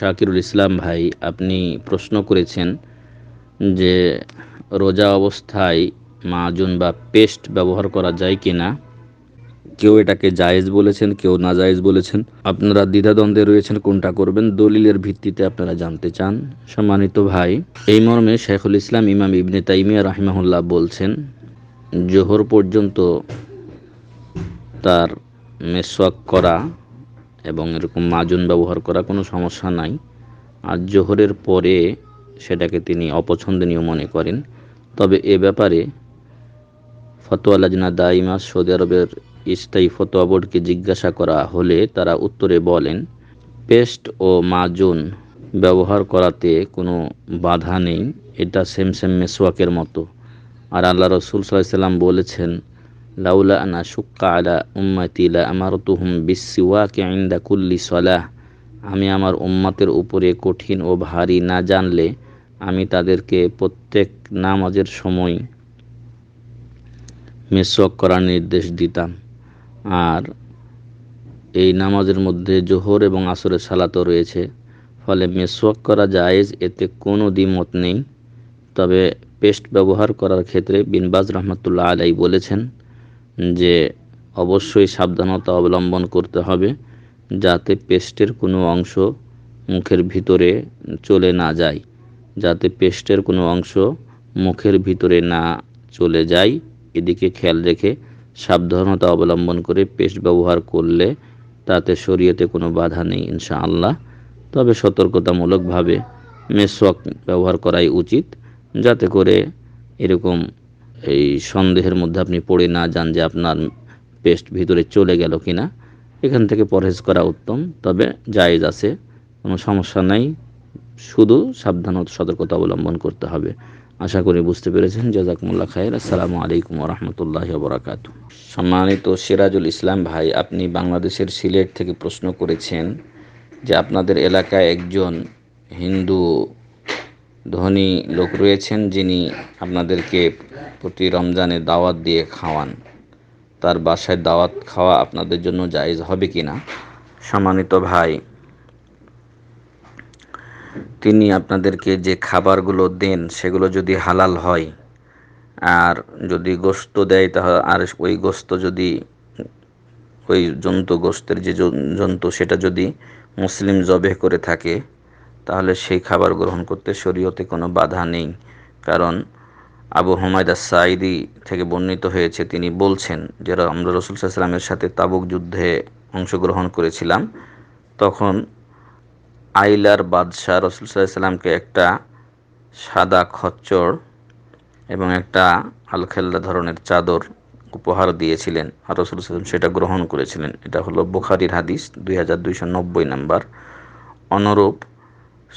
শাকিরুল ইসলাম ভাই, আপনি প্রশ্ন করেছেন যে রোজা অবস্থায় মাজন বা পেস্ট ব্যবহার করা যায় কিনা। কেউ এটাকে জায়েজ বলেছেন, কেউ নাজায়েজ বলেছেন। আপনারা দ্বিধাদ্বন্দ্বে রয়েছেন কোনটা করবেন, দলিলের ভিত্তিতে আপনারা জানতে চান। সম্মানিত ভাই, এই মর্মে শেখুল ইসলাম ইমাম ইবনে তাইমিয়া রাহিমাহুল্লাহ বলছেন, জোহর পর্যন্ত তার মেসওয়াক করা এবং এরকম মাজন ব্যবহার করা কোনো সমস্যা নাই। আর জোহরের পরে সেটাকে তিনি অপছন্দনীয় মনে করেন। তবে এ ব্যাপারে ফতোয়া লাজনা দাইমা সৌদি আরবের স্থায়ী ফতোয়া বোর্ডকে জিজ্ঞাসা করা হলে তারা উত্তরে বলেন, পেস্ট ও মাজন ব্যবহার করাতে কোনো বাধা নেই, এটা সেম সেম মেসওয়াকের মতো। আর আল্লাহ রসুল সাল্লাল্লাহু আলাইহি ওয়াসাল্লাম বলেছেন, লাউলা আনা শুক্কা আলা উম্মতি লা আমারতুহুম বিসওয়াকি ইনদা কুল্লি সালাহ। আমি আমার উম্মতের উপরে কঠিন ও ভারী না জানলে আমি তাদেরকে প্রত্যেক নামাজের সময় মেসওয়াক করার নির্দেশ দিতাম। আর এই নামাজের মধ্যে জোহর এবং আসরের সালাতও রয়েছে, ফলে মেসওয়াক করা জায়েজ, এতে কোনো দ্বিমত নেই। তবে পেস্ট ব্যবহার করার ক্ষেত্রে বিন বাজ রহমতুল্লাহ আলাই বলেছেন যে অবশ্যই সাবধানতা অবলম্বন করতে হবে, যাতে পেস্টের কোনো অংশ মুখের ভিতরে চলে না যায়, যাতে পেস্টের কোনো অংশ মুখের ভিতরে না চলে যায়। এদিকে খেয়াল রেখে সাবধানতা অবলম্বন করে পেস্ট ব্যবহার করলে তাতে শরীয়তে কোনো বাধা নেই ইনশাআল্লাহ। তবে সতর্কতামূলকভাবে মেসওয়াক ব্যবহার করাই উচিত, যাতে করে এরকম এই সন্দেহের মধ্যে আপনি পড়ে না যান যে আপনার পেস্ট ভিতরে চলে গেল কিনা। এখান থেকে পরহেজ করা উত্তম। তবে জায়েজ আছে, কোনো সমস্যা নাই, শুধু সাবধান ও সতর্কতা অবলম্বন করতে হবে। আশা করি বুঝতে পেরেছেন। জাযাকুমুল্লাহ খায়র। আসসালামু আলাইকুম ওয়া রাহমাতুল্লাহি ওয়া বারাকাতুহু। সম্মানিত সিরাজুল ইসলাম ভাই, আপনি বাংলাদেশের সিলেট থেকে প্রশ্ন করেছেন যে আপনাদের এলাকায় একজন হিন্দু ধনী লোক রয়েছেন, যিনি আপনাদেরকে প্রতি রমজানে দাওয়াত দিয়ে খাওয়ান। তার বাসায় দাওয়াত খাওয়া আপনাদের জন্য জায়েজ হবে কিনা। সম্মানিত ভাই, তিনি আপনাদেরকে যে খাবারগুলো দেন সেগুলো যদি হালাল হয়, আর যদি গোশত দেয়, তাহলে আর ওই গোশত যদি, ওই জন্তু গোশতের যে জন্তু সেটা যদি মুসলিম জবেহ করে থাকে, তাহলে সেই খাবার গ্রহণ করতে শরীয়তে কোনো বাধা নেই। কারণ আবু হুমায়দ আস-সাঈদী থেকে বর্ণিত হয়েছে, তিনি বলছেন যে আমরা রাসূল সাল্লাল্লাহু আলাইহি ওয়াসাল্লামের সাথে তাবুক যুদ্ধে অংশগ্রহণ করেছিলাম। তখন আইলার বাদশাহ রাসূল সাল্লাল্লাহু আলাইহি ওয়াসাল্লামকে একটা সাদা খচ্চর এবং একটা আলখেল্লা ধরনের চাদর উপহার দিয়েছিলেন, আর রাসূল সাল্লাল্লাহু আলাইহি ওয়াসাল্লাম সেটা গ্রহণ করেছিলেন। এটা হলো বুখারীর হাদিস 2290 নাম্বার। অনুরূপ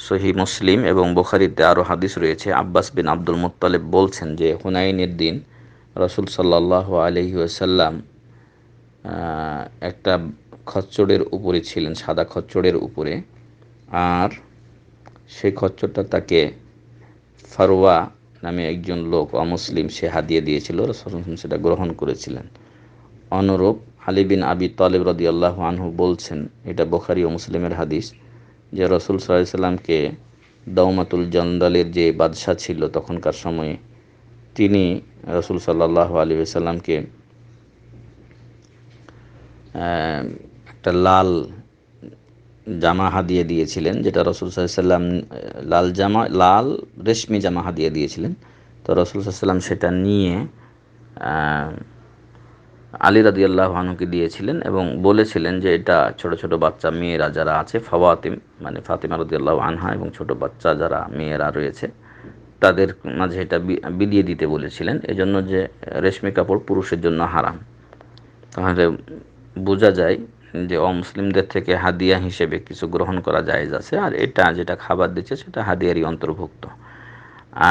সহিহ মুসলিম এবং বুখারীতে আরও হাদিস রয়েছে। আব্বাস বিন আব্দুল মুত্তালিব বলছেন যে হুনাইনের দিন রাসূল সাল্লাল্লাহু আলাইহি ওয়াসাল্লাম একটা খচ্চরের উপরে ছিলেন, সাদা খচ্চরের উপরে, আর সেই খচ্চরটা তাকে ফারওয়া নামে একজন লোক অমুসলিম সে হাদিয়া দিয়েছিল, রাসূল সেটা গ্রহণ করেছিলেন। অনুরূপ আলী বিন আবি তালিব রাদিয়াল্লাহু আনহু বলছেন, এটা বুখারী ও মুসলিমের হাদিস, যে রাসূল সাল্লাল্লাহু আলাইহি ওয়াসাল্লামকে দাওমাতুল জন্দালের যে বাদশা ছিল তখনকার সময়ে, তিনি রাসূল সাল্লাল্লাহু আলাইহি ওয়াসাল্লামকে একটা লাল জামা হাদিয়া দিয়েছিলেন, যেটা রাসূল সাল্লাল্লাহু আলাইহি ওয়াসাল্লাম লাল জামা, লাল রেশমি জামা হাদিয়া দিয়েছিলেন। তো রাসূল সাল্লাল্লাহু আলাইহি ওয়াসাল্লাম সেটা নিয়ে আলী রাদিয়াল্লাহু আনহুকে দিয়েছিলেন এবং বলেছিলেন যে এটা ছোট ছোট বাচ্চা মেয়েরা যারা আছে, ফাওয়াতিম মানে ফাতিমা রাদিয়াল্লাহু আনহা এবং ছোট বাচ্চা যারা মেয়েরা রয়েছে তাদের মাঝে এটা বিলিয়ে দিতে বলেছিলেন, এজন্য যে রেশমি কাপড় পুরুষের জন্য হারাম। তাহলে বোঝা যায় যে অমুসলিমদের থেকে হাদিয়া হিসেবে কিছু গ্রহণ করা জায়েজ আছে, আর এটা যেটা খাবার দিচ্ছে সেটা হাদিয়ারই অন্তর্ভুক্ত।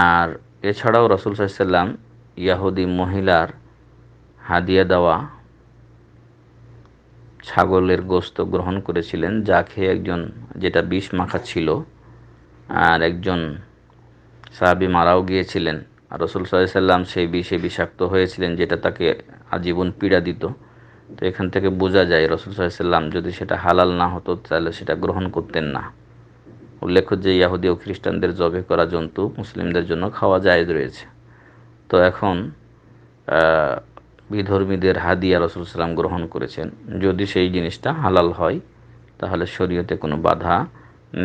আর এছাড়াও রাসূল সাল্লাল্লাহু আলাইহি ওয়াসাল্লাম ইয়াহুদি মহিলার হাদিয়া দেওয়া ছাগলের গোশত গ্রহণ করেছিলেন, যা খেয়ে একজন, যেটা বিষ মাখা ছিল, আর একজন সাহাবী মারাও গিয়েছিলেন। আর রাসূল সাল্লাল্লাহু আলাইহি ওয়াসাল্লাম সেই বিষে বিষাক্ত হয়েছিলেন, যেটা তাকে আজীবন পীড়া দিত। তো এখান থেকে বোঝা যায় রাসূল সাল্লাল্লাহু আলাইহি ওয়াসাল্লাম যদি সেটা হালাল না হতো তাহলে সেটা গ্রহণ করতেন না। উল্লেখ্য যে ইহুদি ও খ্রিস্টানদের জবে করা জন্তু মুসলিমদের জন্য খাওয়া জায়েজ রয়েছে। তো এখন বিধর্মীদের হাদিয়া রাসূল সাল্লাল্লাহু আলাইহি ওয়াসাল্লাম গ্রহণ করেছেন, যদি সেই জিনিসটা হালাল হয় তাহলে শরীয়তে কোনো বাধা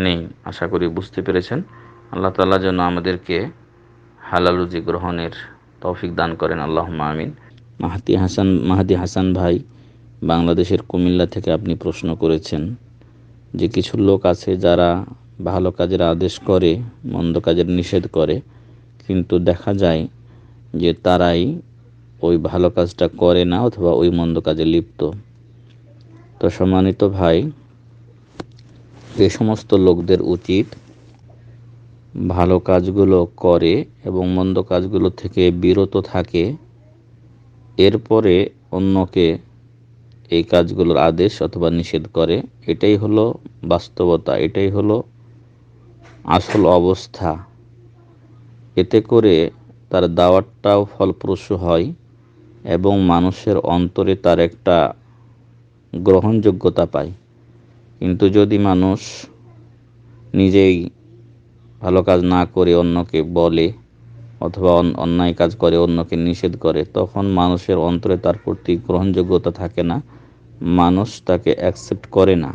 নেই। আশা করি বুঝতে পেরেছেন। আল্লাহ তাআলা যেন আমাদেরকে হালাল রুজি গ্রহণের তৌফিক দান করেন, আল্লাহুম্মা আমিন। মাহাদি হাসান ভাই, বাংলাদেশের কুমিল্লা থেকে আপনি প্রশ্ন করেছেন যে কিছু লোক আছে যারা ভালো কাজের আদেশ করে, মন্দ কাজের নিষেধ করে, কিন্তু দেখা যায় যে তারাই ওই ভালো কাজটা করে না অথবা ওই মন্দ কাজে লিপ্ত। তো সম্মানিত ভাই, এই সমস্ত লোকদের উচিত ভালো কাজগুলো করে এবং মন্দ কাজগুলো থেকে বিরত থাকে, এরপরে অন্যকে এই কাজগুলোর আদেশ অথবা নিষেধ করে। এটাই হলো বাস্তবতা, এটাই হলো আসল অবস্থা। এতে করে তার দাওয়াতটাও ফলপ্রসূ হয় এবং মানুষের অন্তরে তার একটা গ্রহণযোগ্যতা পায়। কিন্তু যদি মানুষ নিজেই ভালো কাজ না করে অন্যকে বলে অথবা অন্যায় কাজ করে অন্যকে নিষেধ করে, তখন মানুষের অন্তরে তার প্রতি গ্রহণযোগ্যতা থাকে না, মানুষ তাকে অ্যাকসেপ্ট করে না।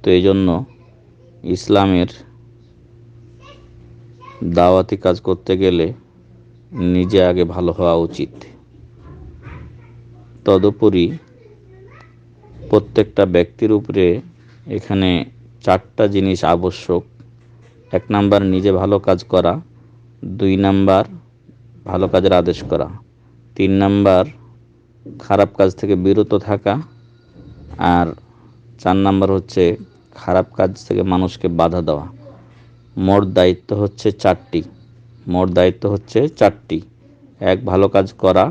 তো এই জন্য ইসলামের দাওয়াতি কাজ করতে গেলে নিজে আগে ভালো হওয়া উচিত। তদুপরি প্রত্যেকটা ব্যক্তির উপরে এখানে 4টা জিনিস আবশ্যক। 1 নাম্বার নিজে ভালো কাজ করা, 2 নাম্বার ভালো কাজের আদেশ করা, 3 নাম্বার খারাপ কাজ থেকে বিরত থাকা, আর 4 নাম্বার হচ্ছে খারাপ কাজ থেকে মানুষকে বাধা দেওয়া। মোট দায়িত্ব হচ্ছে 4টি। 1 ভালো কাজ করা,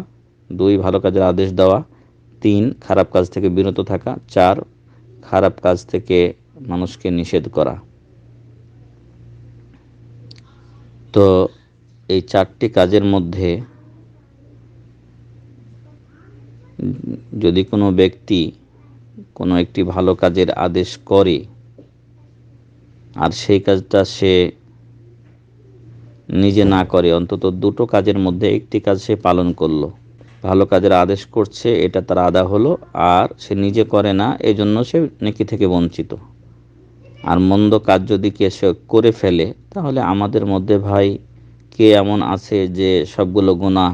2 ভালো কাজের আদেশ দেওয়া, 3 খারাপ কাজ থেকে বিরত থাকা, 4 খারাপ কাজ থেকে মানুষকে নিষেধ করা। তো এই 4টি কাজের মধ্যে যদি কোনো ব্যক্তি কোনো একটি ভালো কাজের আদেশ করে আর সেই কাজটা সে নিজে না করে, অন্তত 2টো কাজের মধ্যে একটি কাজ সে পালন করলো, ভালো কাজের আদেশ করছে এটা তার আদা হলো, আর সে নিজে করে না, এজন্য সে নেকি থেকে বঞ্চিত। আর মন্দ কাজ যদি কে সে করে ফেলে, তাহলে আমাদের মধ্যে ভাই কে এমন আছে যে সবগুলো গুনাহ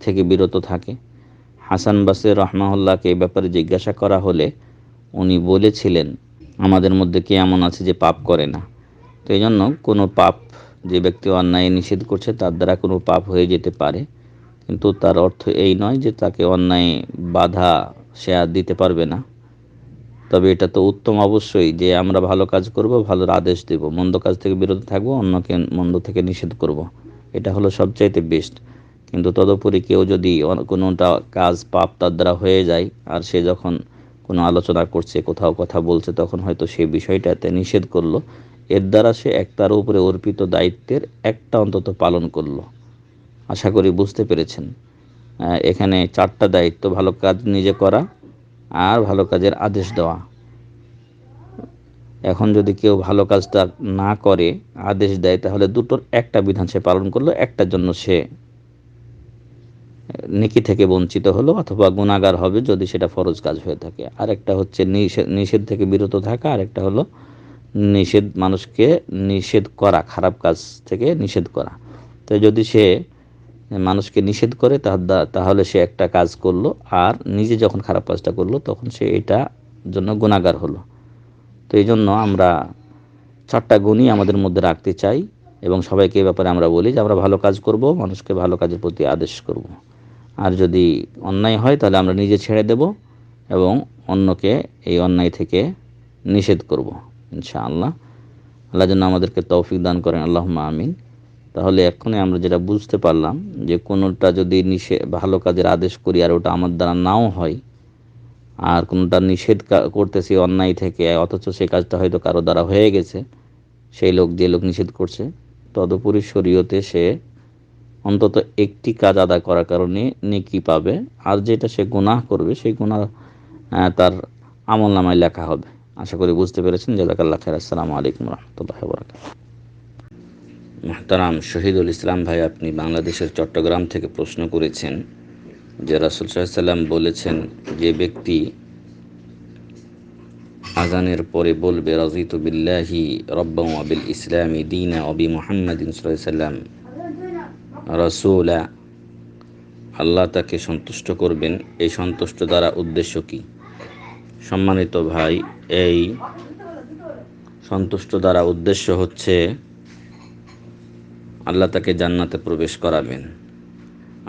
থেকে বিরত থাকে? হাসান বাসরি রাহমাহুল্লাহকে এই ব্যাপারে জিজ্ঞাসা করা হলে উনি বলেছিলেন, আমাদের মধ্যে কে এমন আছে যে পাপ করে না? তো এই জন্য কোনো পাপ, যে ব্যক্তি অন্যায় নিষেধ করছে তার দ্বারা কোনো পাপ হয়ে যেতে পারে, কিন্তু তার অর্থ এই নয় যে তাকে অন্যায় বাধা সে আর দিতে পারবে না। তবে এটা তো উত্তম অবশ্যই যে আমরা ভালো কাজ করব, ভালোর আদেশ দেব, মন্দ কাজ থেকে বিরত থাকবো, অন্যকে মন্দ থেকে নিষেধ করব, এটা হলো সবচাইতে বেস্ট। কিন্তু তদুপরি কেউ যদি কোনোটা কাজ পাপ তার দ্বারা হয়ে যায়, আর সে যখন কোনো আলোচনা করছে, কোথাও কথা বলছে, তখন হয়তো সেই বিষয়টাতে নিষেধ করলো, এর দ্বারা সে তার উপরে অর্পিত দায়িত্বের একটা অন্তত পালন করলো। আশা করি বুঝতে পেরেছেন। এখানে 4টা দায়িত্ব: ভালো কাজ নিজে করা, আর ভালো কাজের আদেশ দেওয়া। এখন যদি কেউ ভালো কাজটা না করে আদেশ দেয়, তাহলে 2টোর একটা বিধান সে পালন করলো, একটার জন্য সে নেকি থেকে বঞ্চিত হলো অথবা গুনাহগার হবে যদি সেটা ফরজ কাজ হয়ে থাকে। আর একটা হচ্ছে নিষেধ থেকে বিরত থাকা, আর একটা হলো মানুষকে নিষেধ করা, খারাপ কাজ থেকে নিষেধ করা। তো যদি সে মানুষকে নিষেধ করে তাহলে সে একটা কাজ করলো, আর নিজে যখন খারাপ কাজটা করলো তখন সে এটা জন্য গুনাহগার হলো। তো এই জন্য আমরা 4টা গুণই আমাদের মধ্যে রাখতে চাই এবং সবাইকে এই ব্যাপারে আমরা বলি যে আমরা ভালো কাজ করব, মানুষকে ভালো কাজের প্রতি আদেশ করব। আর যদি অন্যায় হয় তাহলে আমরা নিজে ছেড়ে দেব এবং অন্যকে এই অন্যায় থেকে নিষেধ করব ইনশাআল্লাহ। আল্লাহ যেন আমাদেরকে তৌফিক দান করেন, আল্লাহুম্মা আমিন। তাহলে এখনই আমরা যেটা বুঝতে পারলাম যে কোনোটা যদি ভালো কাজের আদেশ করি আর ওটা আমার দ্বারা নাও হয়, আর কোনোটা নিষেধ করতেছি অন্যায় থেকে, অথচ সেই কাজটা হয়তো কারো দ্বারা হয়ে গেছে, যে লোক নিষেধ করছে, তদুপরি শরীয়তে সে অন্তত একটি কাজ আদায় করার কারণে নেকি পাবে, আর যেটা সে গুনাহ করবে সেই গুনাহ তার আমলনামায় লেখা হবে। আশা করি বুঝতে পেরেছেন। জাযাকাল্লাহ খাইর। আসসালামু আলাইকুম রহমতুল্লাহি ওয়া বারাকাতুহু। মুহতারাম শহীদুল ইসলাম ভাই, আপনি বাংলাদেশের চট্টগ্রাম থেকে প্রশ্ন করেছেন যে রাসূল সাল্লাল্লাহু আলাইহি সাল্লাম বলেছেন, যে ব্যক্তি আজানের পরে বলবে রাযীতু বিল্লাহি রাব্বান ওয়া বিল ইসলামি দীনা ওয়া বি মুহাম্মাদিন সাল্লাল্লাহু আলাইহি সাল্লাম রাসূলা, আল্লাহ তাকে সন্তুষ্ট করবেন। এই সন্তুষ্ট দ্বারা উদ্দেশ্য কি? সম্মানিত ভাই, এই সন্তুষ্ট দ্বারা উদ্দেশ্য হচ্ছে আল্লাহ তাকে জান্নাতে প্রবেশ করাবেন।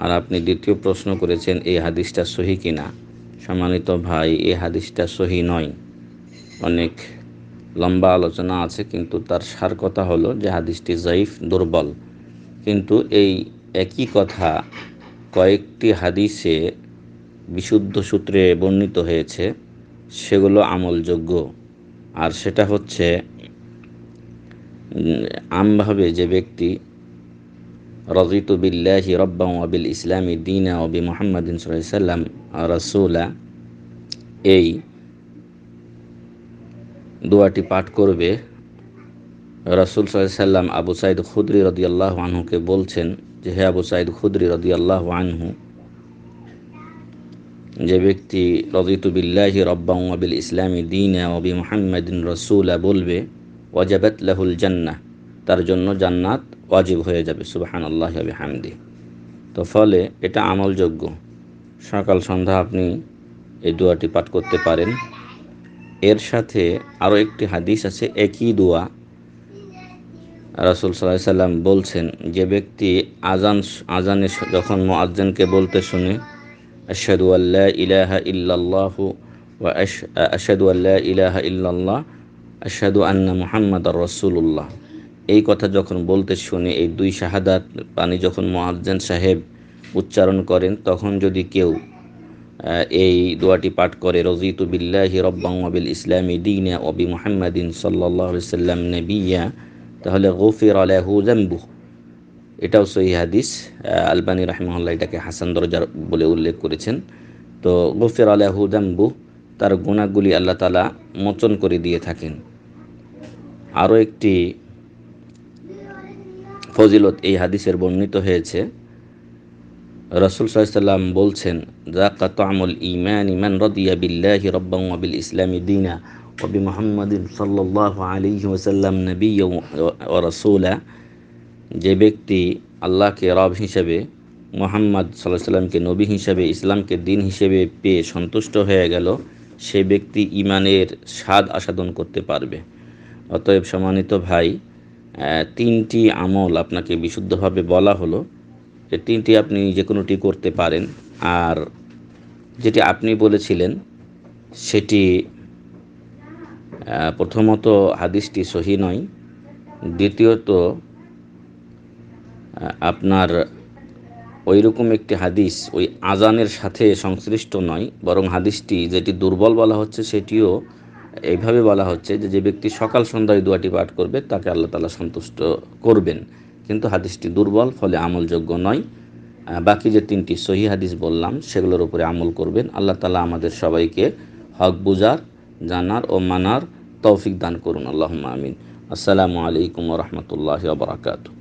আর আপনি দ্বিতীয় প্রশ্ন করেছেন এই হাদিসটা সহি কিনা। সম্মানিত ভাই, এই হাদিসটা সহি নয়। অনেক লম্বা আলোচনা আছে, কিন্তু তার সার কথা হলো যে হাদিসটি যায়িফ, দুর্বল। কিন্তু এই একই কথা কয়েকটি হাদিসে বিশুদ্ধ সূত্রে বর্ণিত হয়েছে, সেগুলো আমলযোগ্য। আর সেটা হচ্ছে আমভাবে যে ব্যক্তি রাযীতু বিল্লাহি রাব্বান ওয়া বিল ইসলামি দীনা ওয়া বি মুহাম্মাদিন সাল্লাল্লাহু আলাইহি সাল্লাম রাসূলা, এই দোয়াটি পাঠ করবে। রাসূল সাল্লাল্লাহু আলাইহি সাল্লাম আবু সাঈদ খুদরি রাদিয়াল্লাহু আনহুকে বলছেন যে, হে আবু সাঈদ খুদরি রাদিয়াল্লাহু আনহু, যে ব্যক্তি রাযীতু বিল্লাহি রাব্বান ওয়া বিল ইসলামি দীনা ওয়া বি মুহাম্মাদিন রাসূলা বলবে, ওয়াজাবাত লাহুল জান্নাহ, তার জন্য জান্নাত ওয়াজিব হয়ে যাবে। সুবহানাল্লাহি ওয়া বিহামদিহি। তো ফলে এটা আমলযোগ্য। সকাল সন্ধ্যা আপনি এই দোয়াটি পাঠ করতে পারেন। এর সাথে আরও একটি হাদিস আছে, একই দোয়া। রাসূল সাল্লাল্লাহু আলাইহি সাল্লাম বলছেন, যে ব্যক্তি আজানে যখন মুয়াজ্জিনকে বলতে শুনে, আশহাদু আল্লা ইলাহা ইল্লাল্লাহু ওয়া আশহাদু আল্লা ইলাহা ইল্লাল্লাহ আশহাদু আন্না মুহাম্মাদার রাসূলুল্লাহ, এই কথা যখন বলতে শুনে, এই দুই শাহাদাত বাণী যখন মুয়াজ্জিন সাহেব উচ্চারণ করেন, তখন যদি কেউ এই দোয়াটি পাঠ করে, রাযীতু বিল্লাহি রাব্বান ওয়া বিল ইসলামি দীনা ওয়া বি মুহাম্মাদিন সাল্লাল্লাহু আলাইহি সাল্লাম নাবিয়্যা, তাহলে গুফিরা লাহু যামবুহু। এটাও সহিহ হাদিস। আলবানী রাহিমাহুল্লাহ এটাকে হাসান দরজার বলে উল্লেখ করেছেন। তো গুফিরা লাহু যামবুহু, তার গুনাহগুলি আল্লাহ তাআলা মোচন করে দিয়ে থাকেন। আরও একটি ফজিলত এই হাদিসের বর্ণিত হয়েছে। রাসূল সাল্লাল্লাহু আলাইহি সাল্লাম বলছেন, যাকা তা'মুল ঈমানি মান রাদিয়া বিল্লাহি রাব্বান ওয়া বিল ইসলামি দীনা ওয়া বি মুহাম্মাদিন সাল্লাল্লাহু আলাইহি ওয়াসাল্লাম নাবিয়্যা ওয়া রাসূলা, যে ব্যক্তি আল্লাহকে রব হিসেবে, মুহাম্মদ সাল্লাল্লাহু আলাইহি সাল্লামকে নবী হিসেবে, ইসলামকে দিন হিসেবে পেয়ে সন্তুষ্ট হয়ে গেল, সে ব্যক্তি ঈমানের স্বাদ আস্বাদন করতে পারবে। অতএব সম্মানিত ভাই, তিনটি আমল আপনাকে বিশুদ্ধভাবে বলা হলো। যে তিনটি আপনি যে কোনোটি করতে পারেন। আর যেটি আপনি বলেছিলেন সেটি প্রথমত হাদিসটি সহি নয়, দ্বিতীয়ত আপনার ওই রকম একটি হাদিস ওই আজানের সাথে সংশ্লিষ্ট নয়, বরং হাদিসটি যেটি দুর্বল বলা হচ্ছে সেটিও এইভাবে বলা হচ্ছে যে, যে ব্যক্তি সকাল সন্ধ্যায় দোয়াটি পাঠ করবে তাকে আল্লাহ তাআলা সন্তুষ্ট করবেন। কিন্তু হাদিসটি দুর্বল, ফলে আমলযোগ্য নয়। বাকি যে তিনটি সহি হাদিস বললাম সেগুলোর উপরে আমল করবেন। আল্লাহ তাআলা আমাদের সবাইকে হক বুঝার, জানার ও মানার তৌফিক দান করুন। আল্লাহুম্মা আমিন। আসসালামু আলাইকুম ওয়া রাহমাতুল্লাহি ওয়া বারাকাতুহু।